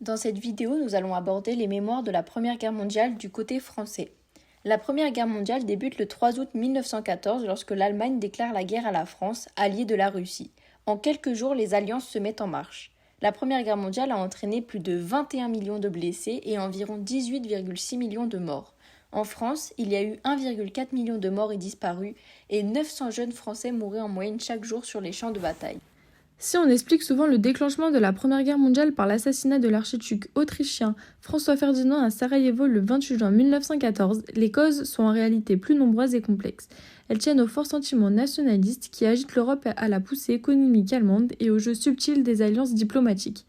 Dans cette vidéo, nous allons aborder les mémoires de la Première Guerre mondiale du côté français. La Première Guerre mondiale débute le 3 août 1914 lorsque l'Allemagne déclare la guerre à la France, alliée de la Russie. En quelques jours, les alliances se mettent en marche. La Première Guerre mondiale a entraîné plus de 21 millions de blessés et environ 18,6 millions de morts. En France, il y a eu 1,4 million de morts et disparus et 900 jeunes Français mouraient en moyenne chaque jour sur les champs de bataille. Si on explique souvent le déclenchement de la Première Guerre mondiale par l'assassinat de l'archiduc autrichien François Ferdinand à Sarajevo le 28 juin 1914, les causes sont en réalité plus nombreuses et complexes. Elles tiennent au fort sentiment nationaliste qui agite l'Europe à la poussée économique allemande et au jeu subtil des alliances diplomatiques.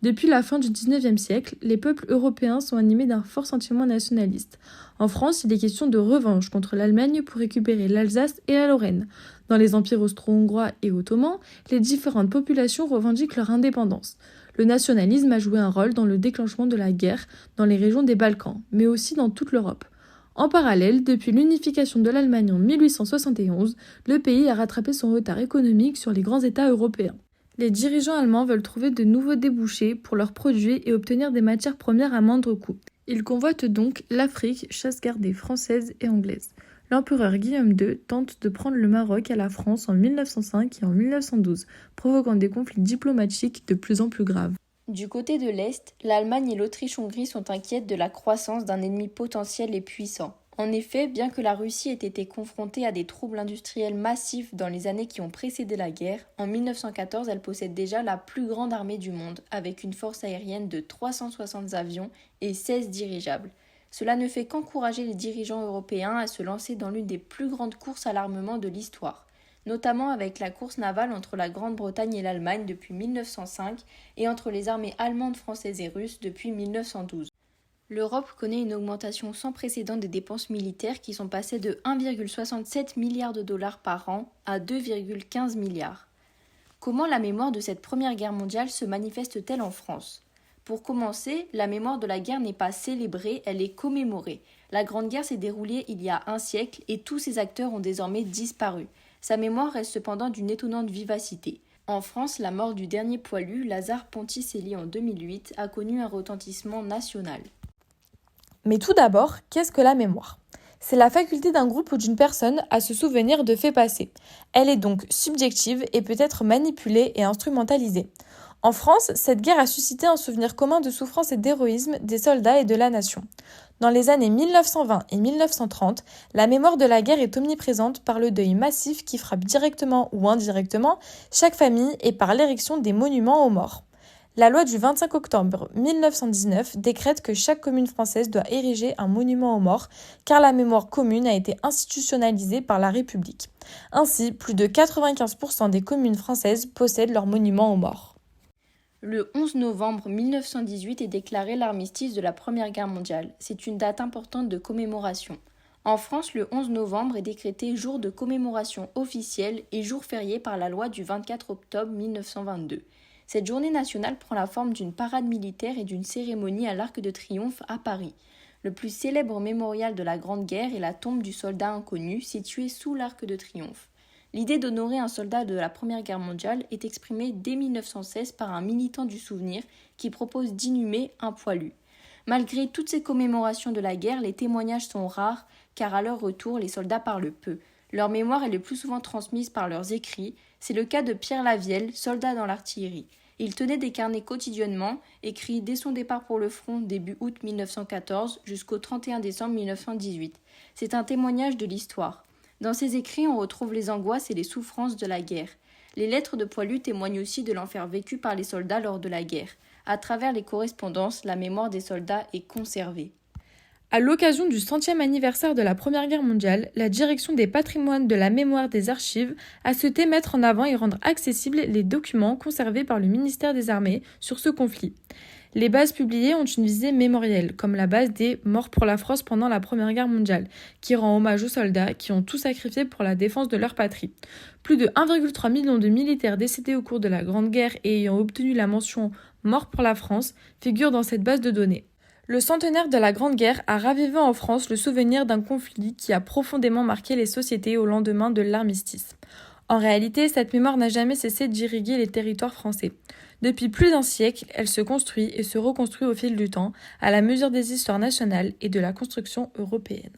Depuis la fin du XIXe siècle, les peuples européens sont animés d'un fort sentiment nationaliste. En France, il est question de revanche contre l'Allemagne pour récupérer l'Alsace et la Lorraine. Dans les empires austro-hongrois et ottomans, les différentes populations revendiquent leur indépendance. Le nationalisme a joué un rôle dans le déclenchement de la guerre dans les régions des Balkans, mais aussi dans toute l'Europe. En parallèle, depuis l'unification de l'Allemagne en 1871, le pays a rattrapé son retard économique sur les grands États européens. Les dirigeants allemands veulent trouver de nouveaux débouchés pour leurs produits et obtenir des matières premières à moindre coût. Ils convoitent donc l'Afrique, chasse gardée française et anglaise. L'empereur Guillaume II tente de prendre le Maroc à la France en 1905 et en 1912, provoquant des conflits diplomatiques de plus en plus graves. Du côté de l'Est, l'Allemagne et l'Autriche-Hongrie sont inquiètes de la croissance d'un ennemi potentiel et puissant. En effet, bien que la Russie ait été confrontée à des troubles industriels massifs dans les années qui ont précédé la guerre, en 1914, elle possède déjà la plus grande armée du monde, avec une force aérienne de 360 avions et 16 dirigeables. Cela ne fait qu'encourager les dirigeants européens à se lancer dans l'une des plus grandes courses à l'armement de l'histoire, notamment avec la course navale entre la Grande-Bretagne et l'Allemagne depuis 1905 et entre les armées allemandes, françaises et russes depuis 1912. L'Europe connaît une augmentation sans précédent des dépenses militaires qui sont passées de 1,67 milliard de dollars par an à 2,15 milliards. Comment la mémoire de cette Première Guerre mondiale se manifeste-t-elle en France ? Pour commencer, la mémoire de la guerre n'est pas célébrée, elle est commémorée. La Grande Guerre s'est déroulée il y a un siècle et tous ses acteurs ont désormais disparu. Sa mémoire reste cependant d'une étonnante vivacité. En France, la mort du dernier poilu, Lazare Ponticelli en 2008, a connu un retentissement national. Mais tout d'abord, qu'est-ce que la mémoire ? C'est la faculté d'un groupe ou d'une personne à se souvenir de faits passés. Elle est donc subjective et peut être manipulée et instrumentalisée. En France, cette guerre a suscité un souvenir commun de souffrance et d'héroïsme des soldats et de la nation. Dans les années 1920 et 1930, la mémoire de la guerre est omniprésente par le deuil massif qui frappe directement ou indirectement chaque famille et par l'érection des monuments aux morts. La loi du 25 octobre 1919 décrète que chaque commune française doit ériger un monument aux morts car la mémoire commune a été institutionnalisée par la République. Ainsi, plus de 95% des communes françaises possèdent leur monument aux morts. Le 11 novembre 1918 est déclaré l'armistice de la Première Guerre mondiale. C'est une date importante de commémoration. En France, le 11 novembre est décrété jour de commémoration officielle et jour férié par la loi du 24 octobre 1922. Cette journée nationale prend la forme d'une parade militaire et d'une cérémonie à l'Arc de Triomphe à Paris. Le plus célèbre mémorial de la Grande Guerre est la tombe du soldat inconnu située sous l'Arc de Triomphe. L'idée d'honorer un soldat de la Première Guerre mondiale est exprimée dès 1916 par un militant du souvenir qui propose d'inhumer un poilu. Malgré toutes ces commémorations de la guerre, les témoignages sont rares car à leur retour, les soldats parlent peu. Leur mémoire est le plus souvent transmise par leurs écrits. C'est le cas de Pierre Lavielle, soldat dans l'artillerie. Il tenait des carnets quotidiennement, écrits dès son départ pour le front début août 1914 jusqu'au 31 décembre 1918. C'est un témoignage de l'histoire. Dans ses écrits, on retrouve les angoisses et les souffrances de la guerre. Les lettres de Poilu témoignent aussi de l'enfer vécu par les soldats lors de la guerre. À travers les correspondances, la mémoire des soldats est conservée. À l'occasion du 100e anniversaire de la Première Guerre mondiale, la Direction des patrimoines de la mémoire des archives a souhaité mettre en avant et rendre accessibles les documents conservés par le ministère des Armées sur ce conflit. Les bases publiées ont une visée mémorielle, comme la base des Morts pour la France pendant la Première Guerre mondiale, qui rend hommage aux soldats qui ont tout sacrifié pour la défense de leur patrie. Plus de 1,3 million de militaires décédés au cours de la Grande Guerre et ayant obtenu la mention Morts pour la France figurent dans cette base de données. Le centenaire de la Grande Guerre a ravivé en France le souvenir d'un conflit qui a profondément marqué les sociétés au lendemain de l'armistice. En réalité, cette mémoire n'a jamais cessé d'irriguer les territoires français. Depuis plus d'un siècle, elle se construit et se reconstruit au fil du temps, à la mesure des histoires nationales et de la construction européenne.